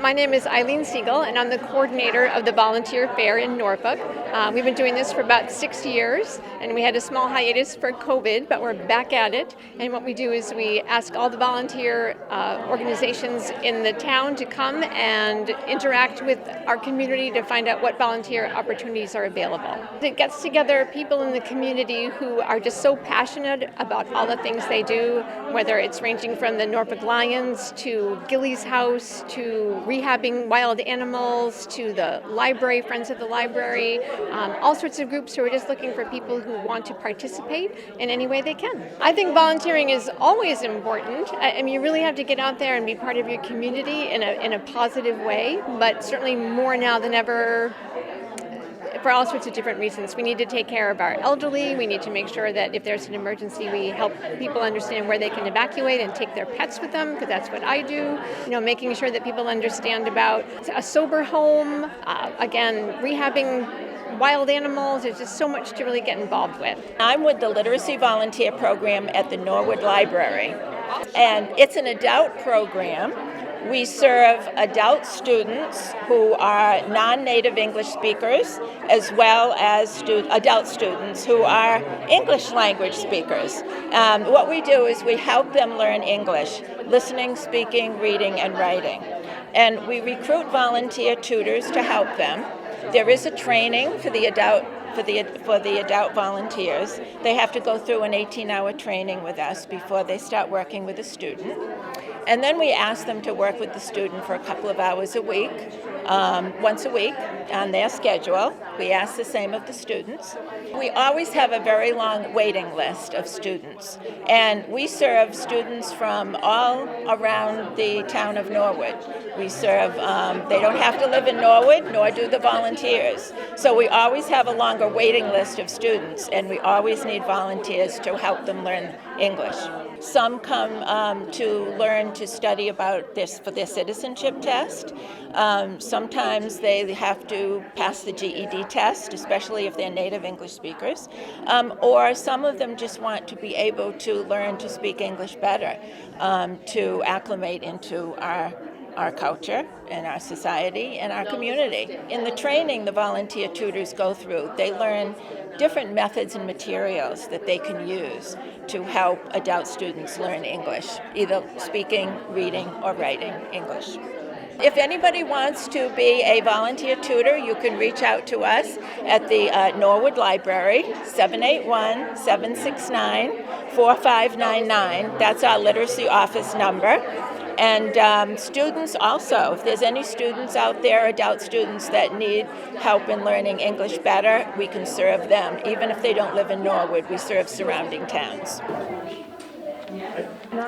My name is Eileen Siegel, and I'm the coordinator of the Volunteer Fair in Norfolk. We've been doing this for about 6 years, and we had a small hiatus for COVID, but we're back at it. And what we do is we ask all the volunteer organizations in the town to come and interact with our community to find out what volunteer opportunities are available. It gets together people in the community who are just so passionate about all the things they do, whether it's ranging from the Norfolk Lions to Gillies House to rehabbing wild animals to the library, Friends of the Library, all sorts of groups who are just looking for people who want to participate in any way they can. I think volunteering is always important. I mean, you really have to get out there and be part of your community in a positive way, but certainly more now than ever for all sorts of different reasons. We need to take care of our elderly. We need to make sure that if there's an emergency, we help people understand where they can evacuate and take their pets with them, because that's what I do. Making sure that people understand about a sober home, again, rehabbing wild animals. There's just so much to really get involved with. I'm with the Literacy Volunteer Program at the Norwood Library, and it's an adult program. We serve adult students who are non-native English speakers, as well as adult students who are English language speakers. What we do is we help them learn English, listening, speaking, reading, and writing. And we recruit volunteer tutors to help them. There is a training for the adult volunteers. They have to go through an 18-hour training with us before they start working with a student. And then we ask them to work with the student for a couple of hours a week, once a week on their schedule. We ask the same of the students. We always have a very long waiting list of students, and we serve students from all around the town of Norwood. We serve, they don't have to live in Norwood, nor do the volunteers. So we always have a longer waiting list of students, and we always need volunteers to help them learn English. Some come to learn to study about this for their citizenship test. Sometimes they have to pass the GED test, especially if they're native English speakers. Or some of them just want to be able to learn to speak English better, to acclimate into our culture and our society and our community. In the training the volunteer tutors go through, they learn different methods and materials that they can use to help adult students learn English, either speaking, reading, or writing English. If anybody wants to be a volunteer tutor, you can reach out to us at the Norwood Library, 781-769-4599. That's our literacy office number. And students also, if there's any students out there, adult students that need help in learning English better, we can serve them. Even if they don't live in Norwood, we serve surrounding towns.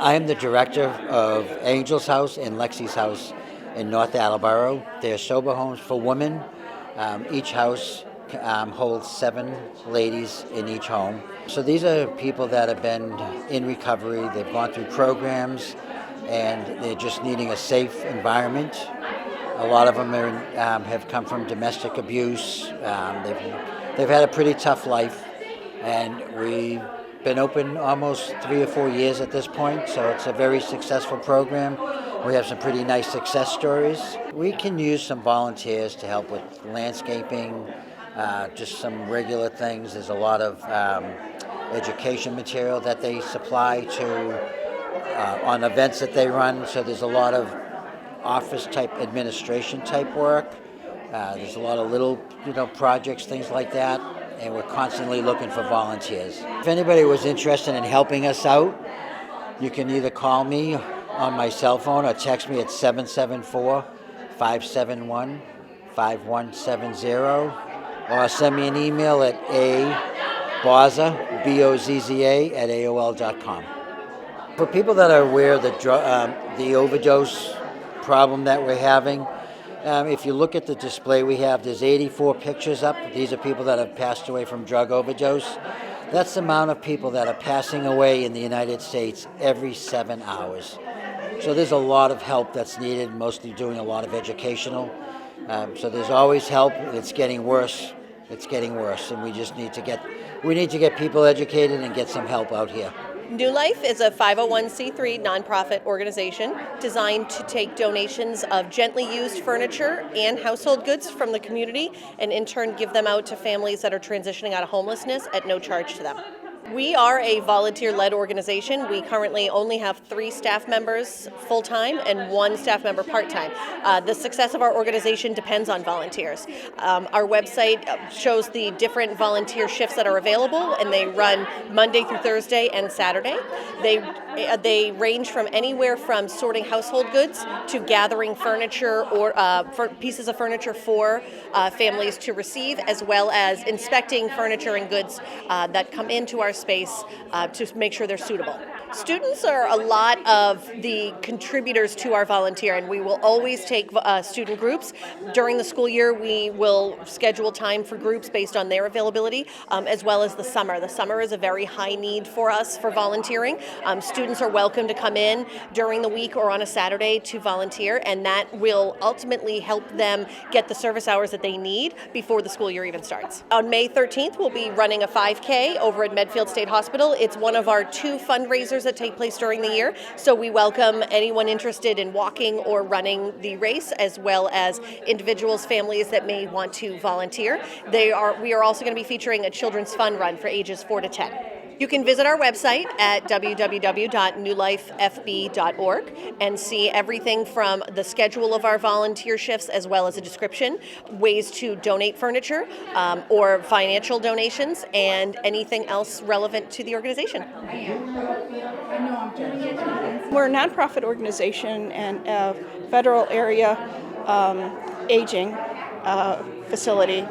I am the director of Angel's House and Lexi's House in North Attleboro. They're sober homes for women. Each house holds 7 ladies in each home. So these are people that have been in recovery. They've gone through programs, and they're just needing a safe environment. A lot of them have come from domestic abuse. They've had a pretty tough life, and we've been open almost 3 or 4 years at this point, so it's a very successful program. We have some pretty nice success stories. We can use some volunteers to help with landscaping, just some regular things. There's a lot of education material that they supply to on events that they run, so there's a lot of office type administration type work. There's a lot of little projects, things like that, and we're constantly looking for volunteers. If anybody was interested in helping us out, you can either call me on my cell phone or text me at 774-571-5170, or send me an email at bozza, B-O-Z-Z-A, at AOL.com. For people that are aware of the overdose problem that we're having, if you look at the display we have, there's 84 pictures up. These are people that have passed away from drug overdose. That's the amount of people that are passing away in the United States every 7 hours. So there's a lot of help that's needed, mostly doing a lot of educational. So there's always help. It's getting worse. It's getting worse, and we need to get people educated and get some help out here. New Life is a 501c3 nonprofit organization designed to take donations of gently used furniture and household goods from the community and in turn give them out to families that are transitioning out of homelessness at no charge to them. We are a volunteer-led organization. We currently only have 3 staff members full-time and 1 staff member part-time. The success of our organization depends on volunteers. Our website shows the different volunteer shifts that are available, and they run Monday through Thursday and Saturday. They range from anywhere from sorting household goods to gathering furniture or for pieces of furniture for families to receive, as well as inspecting furniture and goods that come into our space to make sure they're suitable. Students are a lot of the contributors to our volunteer, and we will always take student groups. During the school year, we will schedule time for groups based on their availability, as well as the summer. The summer is a very high need for us for volunteering. Students are welcome to come in during the week or on a Saturday to volunteer, and that will ultimately help them get the service hours that they need before the school year even starts. On May 13th, we'll be running a 5K over at Medfield State Hospital. It's one of our 2 fundraisers that take place during the year, so we welcome anyone interested in walking or running the race, as well as individuals, families that may want to volunteer. We are also going to be featuring a children's fun run for ages 4 to 10. You can visit our website at www.newlifefb.org and see everything from the schedule of our volunteer shifts, as well as a description, ways to donate furniture or financial donations, and anything else relevant to the organization. We're a nonprofit organization and a federal area aging facility.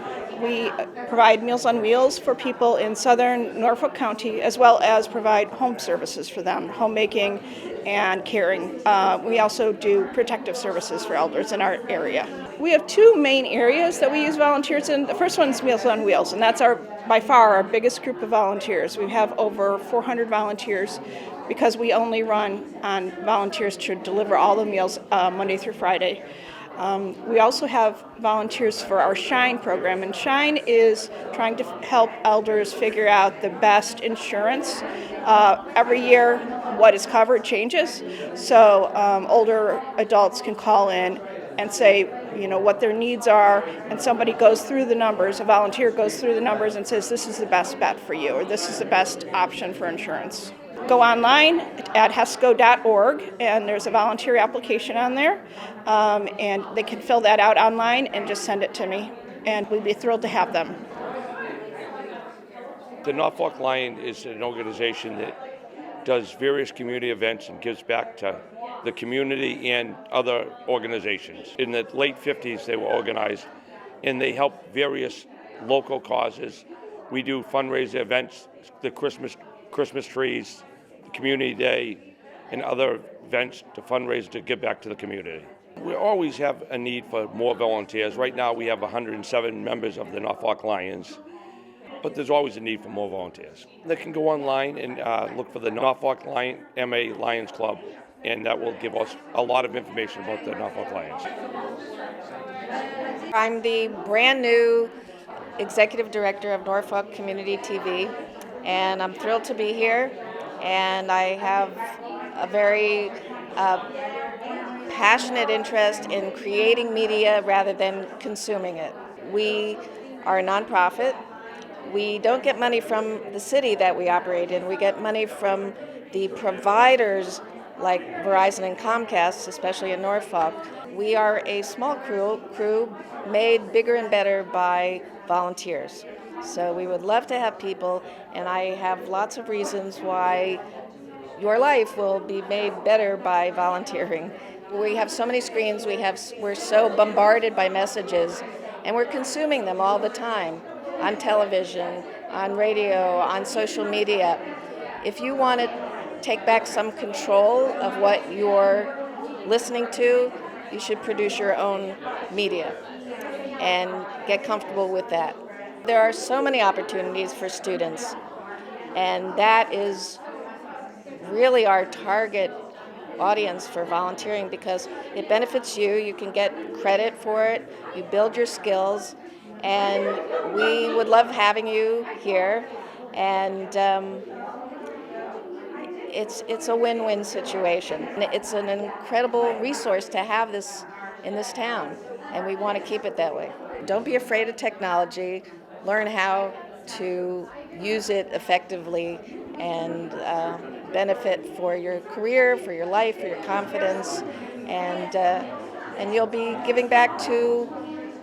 We provide Meals on Wheels for people in southern Norfolk County, as well as provide home services for them, homemaking and caring. We also do protective services for elders in our area. We have 2 main areas that we use volunteers in. The first one is Meals on Wheels, and that's by far our biggest group of volunteers. We have over 400 volunteers because we only run on volunteers to deliver all the meals Monday through Friday. We also have volunteers for our SHINE program, and SHINE is trying to help elders figure out the best insurance. Every year, what is covered changes, so older adults can call in and say, what their needs are, and somebody goes through the numbers, a volunteer goes through the numbers and says, this is the best bet for you, or this is the best option for insurance. Go online at hesco.org, and there's a volunteer application on there, and they can fill that out online and just send it to me, and we'd be thrilled to have them. The Norfolk Lion is an organization that does various community events and gives back to the community and other organizations. In the late 50s, they were organized, and they help various local causes. We do fundraiser events, the Christmas trees, the Community Day, and other events to fundraise to give back to the community. We always have a need for more volunteers. Right now we have 107 members of the Norfolk Lions, but there's always a need for more volunteers. They can go online and look for the Norfolk MA Lions Club, and that will give us a lot of information about the Norfolk Lions. I'm the brand new Executive Director of Norfolk Community TV, and I'm thrilled to be here, and I have a very passionate interest in creating media rather than consuming it. We are a nonprofit. We don't get money from the city that we operate in. We get money from the providers like Verizon and Comcast, especially in Norfolk. We are a small crew made bigger and better by volunteers. So we would love to have people, and I have lots of reasons why your life will be made better by volunteering. We have so many screens, we're so bombarded by messages, and we're consuming them all the time on television, on radio, on social media. If you want to take back some control of what you're listening to, you should produce your own media and get comfortable with that. There are so many opportunities for students, and that is really our target audience for volunteering because it benefits you. You can get credit for it, you build your skills, and we would love having you here. And it's a win-win situation. It's an incredible resource to have this in this town, and we want to keep it that way. Don't be afraid of technology. Learn how to use it effectively and benefit for your career, for your life, for your confidence, and you'll be giving back to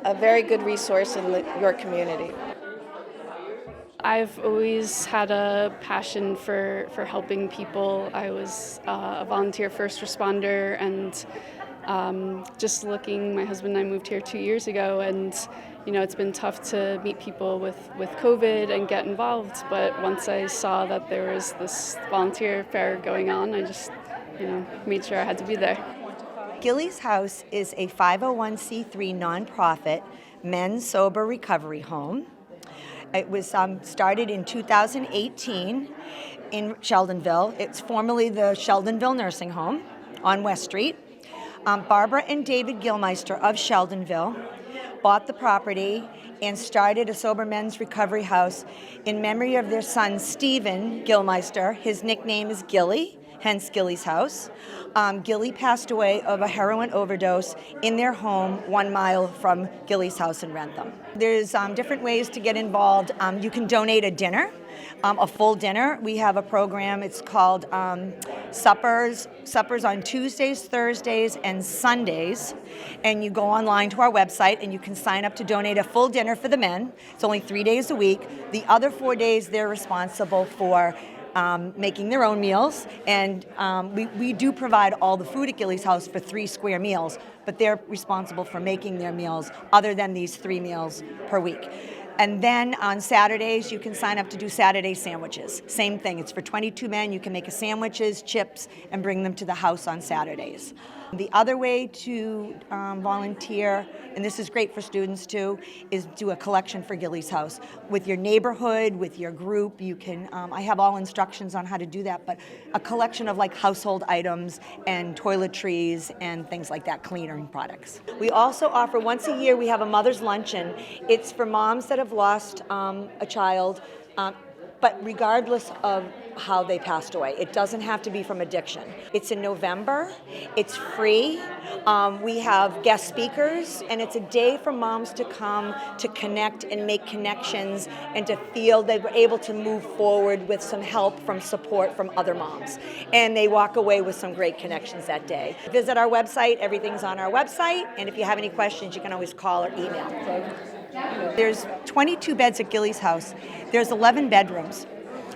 a very good resource in your community. I've always had a passion for helping people. I was a volunteer first responder, and just looking, my husband and I moved here 2 years ago, and it's been tough to meet people with COVID and get involved, but once I saw that there was this volunteer fair going on, I just made sure I had to be there. Gilley's House is a 501c3 nonprofit men's sober recovery home. It was started in 2018 in Sheldonville. It's formerly the Sheldonville Nursing Home on West Street. Barbara and David Gilmeister of Sheldonville bought the property and started a sober men's recovery house in memory of their son, Stephen Gilmeister. His nickname is Gilley, hence Gilley's House. Gilley passed away of a heroin overdose in their home 1 mile from Gilley's house in Rentham. There's different ways to get involved. You can donate a dinner, a full dinner. We have a program, it's called Suppers on Tuesdays, Thursdays, and Sundays. And you go online to our website and you can sign up to donate a full dinner for the men. It's only 3 days a week. The other 4 days they're responsible for making their own meals, and we do provide all the food at Gilley's House for 3 square meals, but they're responsible for making their meals other than these 3 meals per week. And then on Saturdays, you can sign up to do Saturday sandwiches. Same thing, it's for 22 men. You can make sandwiches, chips, and bring them to the house on Saturdays. The other way to volunteer, and this is great for students too, is do a collection for Gilley's House. With your neighborhood, with your group, you can, I have all instructions on how to do that, but a collection of like household items and toiletries and things like that, cleaning products. We also offer, once a year, we have a mother's luncheon. It's for moms that have lost a child, but regardless of how they passed away. It doesn't have to be from addiction. It's in November. It's free. We have guest speakers, and it's a day for moms to come to connect and make connections and to feel they were able to move forward with some help from support from other moms. And they walk away with some great connections that day. Visit our website. Everything's on our website. And if you have any questions, you can always call or email. There's 22 beds at Gilley's House. There's 11 bedrooms.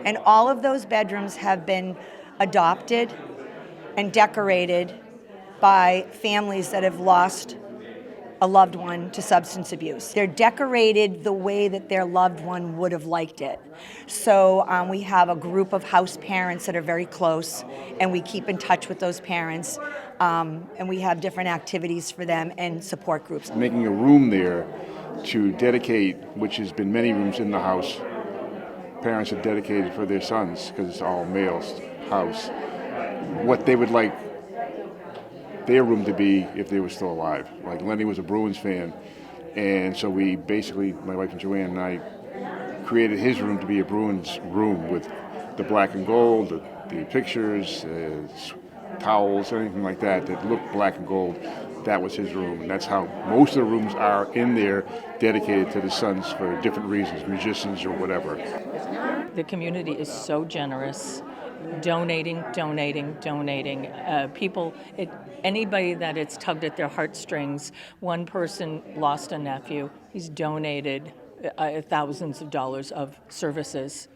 And all of those bedrooms have been adopted and decorated by families that have lost a loved one to substance abuse. They're decorated the way that their loved one would have liked it. So we have a group of house parents that are very close, and we keep in touch with those parents, and we have different activities for them and support groups. Making a room there to dedicate, which has been many rooms in the house, parents have dedicated for their sons, because it's all males house, what they would like their room to be if they were still alive. Like Lenny was a Bruins fan, and so we basically, my wife and Joanne and I, created his room to be a Bruins room with the black and gold, the pictures, towels, anything like that looked black and gold. That was his room, and that's how most of the rooms are in there, dedicated to the sons for different reasons, musicians or whatever. The community is so generous, donating. People, anybody that it's tugged at their heartstrings. One person lost a nephew. He's donated thousands of dollars of services.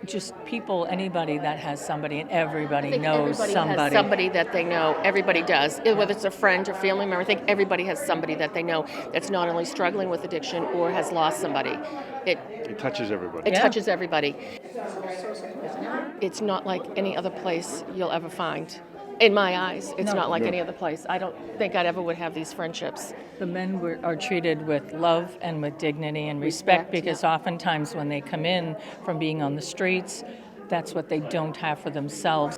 Just people, anybody that has somebody, and everybody knows somebody. Has somebody that they know. Everybody does. Whether it's a friend or family member, I think everybody has somebody that they know that's not only struggling with addiction or has lost somebody. It touches everybody. It touches everybody. It's not like any other place you'll ever find. In my eyes, it's not like any other place. I don't think I'd ever would have these friendships. The men are treated with love and with dignity and respect, because oftentimes when they come in from being on the streets, that's what they don't have for themselves.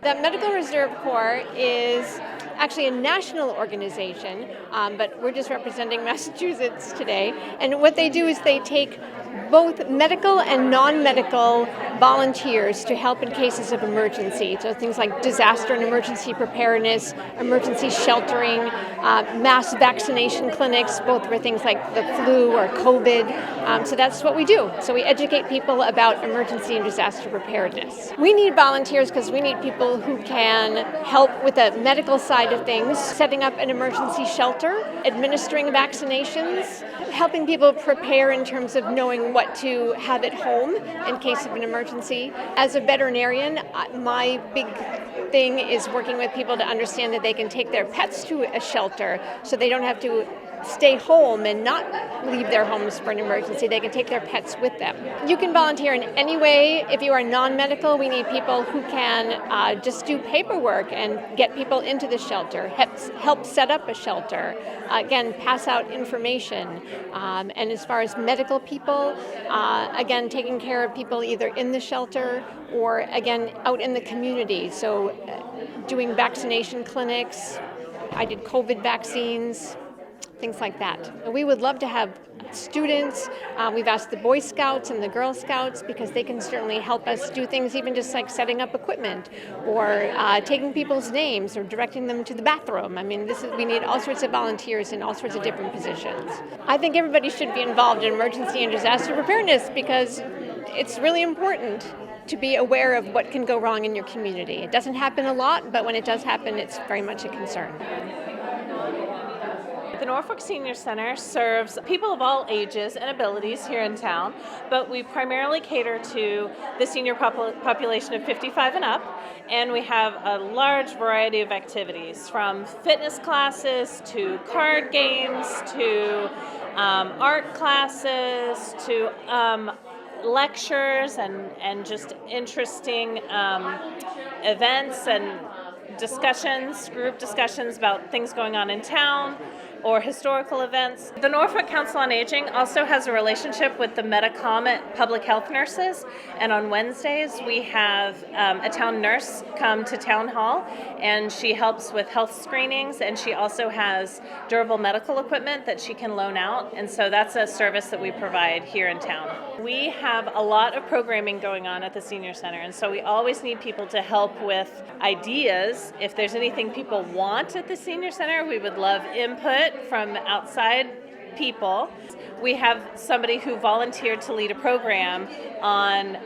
The Medical Reserve Corps is actually a national organization, but we're just representing Massachusetts today. And what they do is they take both medical and non-medical volunteers to help in cases of emergency. So things like disaster and emergency preparedness, emergency sheltering, mass vaccination clinics, both for things like the flu or COVID. So that's what we do. So we educate people about emergency and disaster preparedness. We need volunteers because we need people who can help with the medical side of things, setting up an emergency shelter, administering vaccinations, helping people prepare in terms of knowing what to have at home in case of an emergency. As a veterinarian, my big thing is working with people to understand that they can take their pets to a shelter so they don't have to stay home and not leave their homes for an emergency. They can take their pets with them. You can volunteer in any way. If you are non-medical, we need people who can just do paperwork and get people into the shelter, help set up a shelter, again, pass out information. And as far as medical people, again, taking care of people either in the shelter or, again, out in the community. So doing vaccination clinics. I did COVID vaccines, things like that. We would love to have students. We've asked the Boy Scouts and the Girl Scouts because they can certainly help us do things, even just like setting up equipment or taking people's names or directing them to the bathroom. I mean, we need all sorts of volunteers in all sorts of different positions. I think everybody should be involved in emergency and disaster preparedness because it's really important to be aware of what can go wrong in your community. It doesn't happen a lot, but when it does happen, it's very much a concern. The Norfolk Senior Center serves people of all ages and abilities here in town, but we primarily cater to the senior population of 55 and up, and we have a large variety of activities, from fitness classes to card games to art classes to lectures and just interesting events and discussions, group discussions about things going on in town or historical events. The Norfolk Council on Aging also has a relationship with the Metacomet public health nurses, and on Wednesdays we have a town nurse come to town hall, and she helps with health screenings, and she also has durable medical equipment that she can loan out, and so that's a service that we provide here in town. We have a lot of programming going on at the Senior Center, and so we always need people to help with ideas. If there's anything people want at the Senior Center, we would love input from outside people. We have somebody who volunteered to lead a program on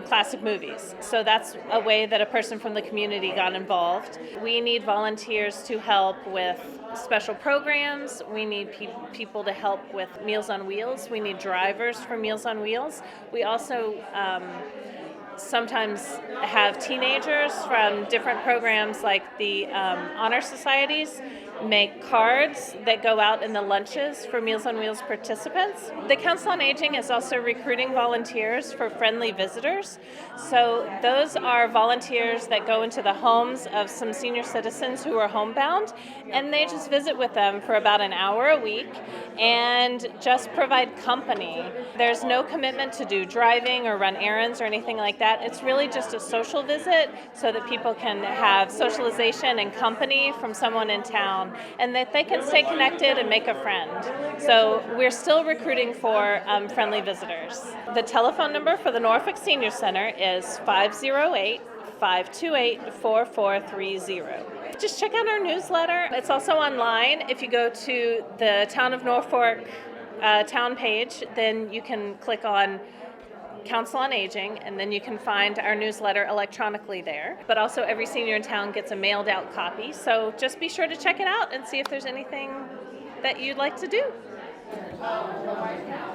classic movies. So that's a way that a person from the community got involved. We need volunteers to help with special programs. We need people to help with Meals on Wheels. We need drivers for Meals on Wheels. We also sometimes have teenagers from different programs like the Honor Societies make cards that go out in the lunches for Meals on Wheels participants. The Council on Aging is also recruiting volunteers for friendly visitors. So those are volunteers that go into the homes of some senior citizens who are homebound, and they just visit with them for about an hour a week and just provide company. There's no commitment to do driving or run errands or anything like that. It's really just a social visit so that people can have socialization and company from someone in town, and that they can stay connected and make a friend. So we're still recruiting for friendly visitors. The telephone number for the Norfolk Senior Center is 508-528-4430. Just check out our newsletter. It's also online. If you go to the Town of Norfolk town page, then you can click on Council on Aging, and then you can find our newsletter electronically there. But also every senior in town gets a mailed out copy, so just be sure to check it out and see if there's anything that you'd like to do.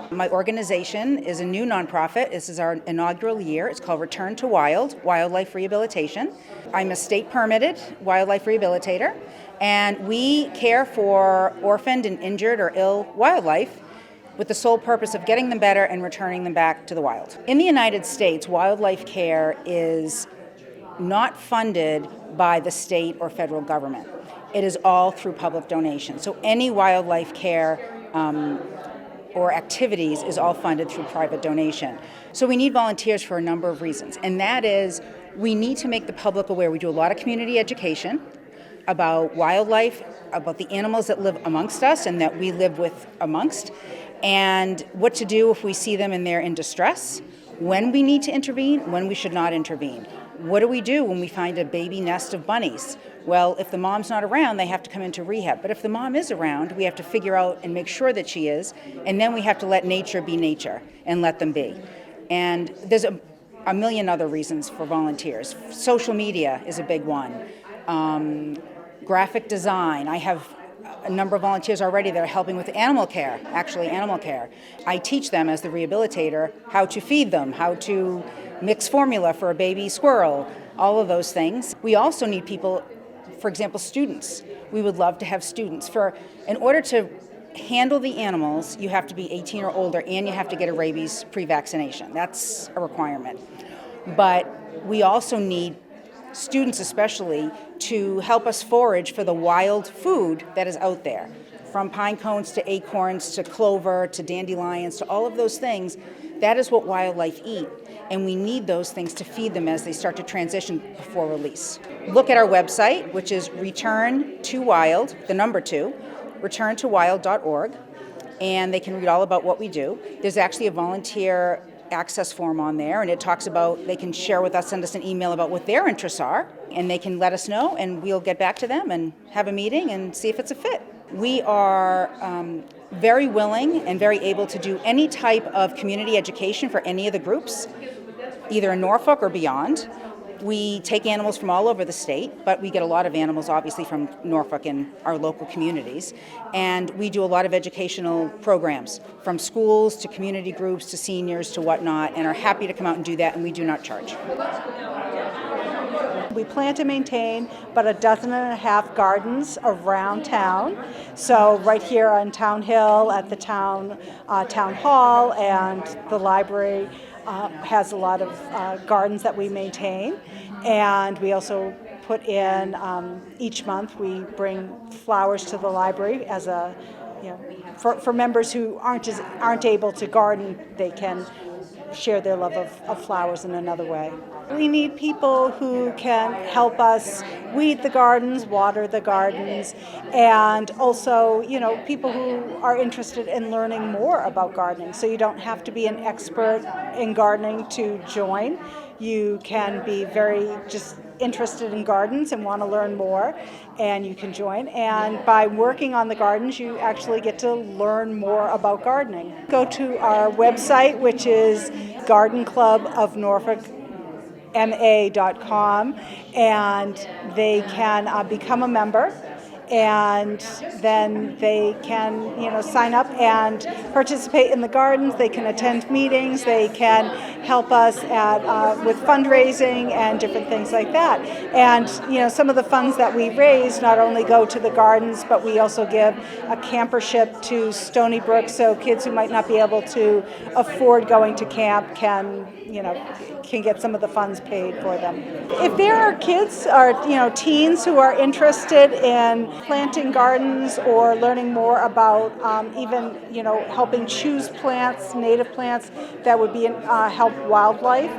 My organization is a new nonprofit. This is our inaugural year. It's called Return to Wild, Wildlife Rehabilitation. I'm a state permitted wildlife rehabilitator, and we care for orphaned and injured or ill wildlife with the sole purpose of getting them better and returning them back to the wild. In the United States, wildlife care is not funded by the state or federal government. It is all through public donation. So any wildlife care or activities is all funded through private donation. So we need volunteers for a number of reasons, and that is we need to make the public aware. We do a lot of community education about wildlife, about the animals that live amongst us and that we live with amongst. and what to do if we see them and they're in distress, when we need to intervene, when we should not intervene. What do we do when we find a baby nest of bunnies? Well, if the mom's not around, they have to come into rehab. But if the mom is around, we have to figure out and make sure that she is, and then we have to let nature be nature and let them be. And there's a million other reasons for volunteers. Social media is a big one. Graphic design. I have a number of volunteers already that are helping with animal care, actually animal care. I teach them as the rehabilitator how to feed them, how to mix formula for a baby squirrel, all of those things. We also need people, for example, students. We would love to have students. In order to handle the animals, you have to be 18 or older and you have to get a rabies pre-vaccination. That's a requirement. But we also need students especially to help us forage for the wild food that is out there. From pine cones to acorns to clover to dandelions to all of those things, that is what wildlife eat. And we need those things to feed them as they start to transition before release. Look at our website, which is Return to Wild, the number 2, returntowild.org, and they can read all about what we do. There's actually a volunteer access form on there, and it talks about, they can share with us, send us an email about what their interests are, and they can let us know, and we'll get back to them and have a meeting and see if it's a fit. We are very willing and very able to do any type of community education for any of the groups, either in Norfolk or beyond. We take animals from all over the state, but we get a lot of animals obviously from Norfolk and our local communities. And we do a lot of educational programs, from schools to community groups to seniors to whatnot, and are happy to come out and do that, and we do not charge. We plan to maintain about 12.5 gardens around town. So right here on Town Hill at the town hall, and the library has a lot of gardens that we maintain. And we also put in, each month we bring flowers to the library as a, for members who aren't able to garden, they can share their love of flowers in another way. We need people who can help us weed the gardens, water the gardens, and also, people who are interested in learning more about gardening. So you don't have to be an expert in gardening to join. You can be very just interested in gardens and want to learn more, and you can join. And by working on the gardens, you actually get to learn more about gardening. Go to our website, which is gardenclubofnorfolkma.com, and they can become a member. And then they can, sign up and participate in the gardens. They can attend meetings. They can help us with fundraising and different things like that. And some of the funds that we raise not only go to the gardens, but we also give a campership to Stony Brook, so kids who might not be able to afford going to camp can get some of the funds paid for them. If there are kids or teens who are interested in planting gardens or learning more about even helping choose plants, native plants that would be help wildlife,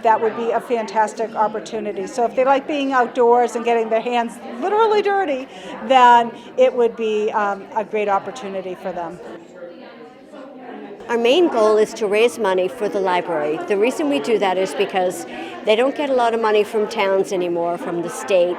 that would be a fantastic opportunity. So if they like being outdoors and getting their hands literally dirty, then it would be a great opportunity for them. Our main goal is to raise money for the library. The reason we do that is because they don't get a lot of money from towns anymore, from the state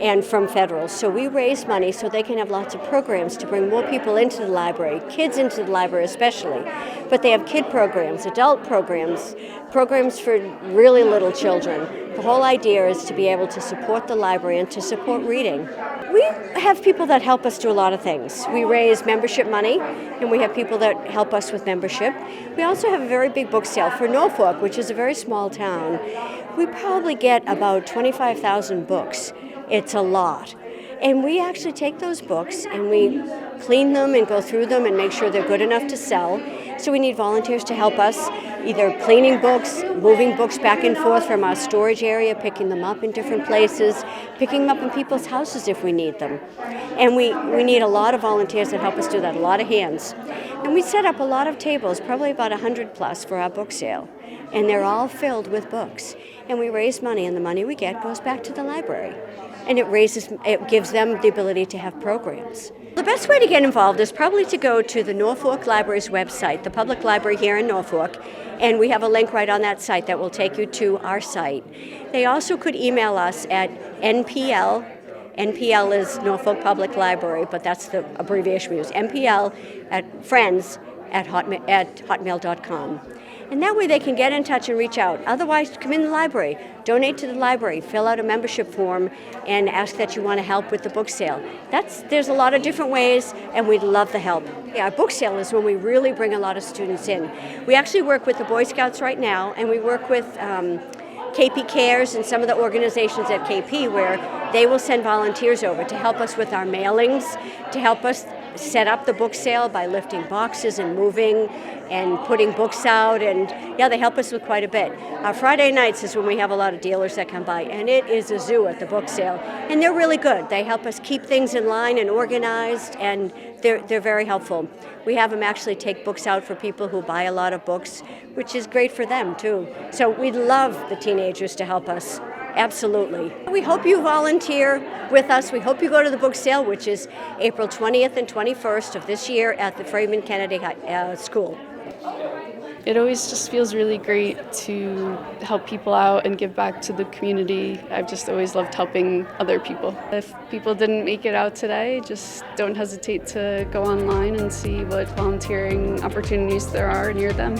and from federal. So we raise money so they can have lots of programs to bring more people into the library, kids into the library especially. But they have kid programs, adult programs, programs for really little children. The whole idea is to be able to support the library and to support reading. We have people that help us do a lot of things. We raise membership money, and we have people that help us with membership. We also have a very big book sale for Norfolk, which is a very small town. We probably get about 25,000 books. It's a lot. And we actually take those books and we clean them and go through them and make sure they're good enough to sell. So we need volunteers to help us, either cleaning books, moving books back and forth from our storage area, picking them up in different places, picking them up in people's houses if we need them. And we need a lot of volunteers that help us do that, a lot of hands. And we set up a lot of tables, probably about 100 plus for our book sale. And they're all filled with books. And we raise money, and the money we get goes back to the library. and it gives them the ability to have programs. The best way to get involved is probably to go to the Norfolk Library's website, the public library here in Norfolk, and we have a link right on that site that will take you to our site. They also could email us at NPL. NPL is Norfolk Public Library, but that's the abbreviation we use. NPL at friends@hotmail.com. And that way they can get in touch and reach out. Otherwise, come in the library, donate to the library, fill out a membership form, and ask that you want to help with the book sale. There's a lot of different ways, and we'd love the help. Our book sale is when we really bring a lot of students in. We actually work with the Boy Scouts right now, and we work with KP Cares and some of the organizations at KP where they will send volunteers over to help us with our mailings, to help us set up the book sale by lifting boxes and moving and putting books out, and yeah, they help us with quite a bit. Friday nights is when we have a lot of dealers that come by, and it is a zoo at the book sale, and they're really good. They help us keep things in line and organized, and they're very helpful. We have them actually take books out for people who buy a lot of books, which is great for them too. So we'd love the teenagers to help us. Absolutely. We hope you volunteer with us. We hope you go to the book sale, which is April 20th and 21st of this year at the Freeman Kennedy School. It always just feels really great to help people out and give back to the community. I've just always loved helping other people. If people didn't make it out today, just don't hesitate to go online and see what volunteering opportunities there are near them.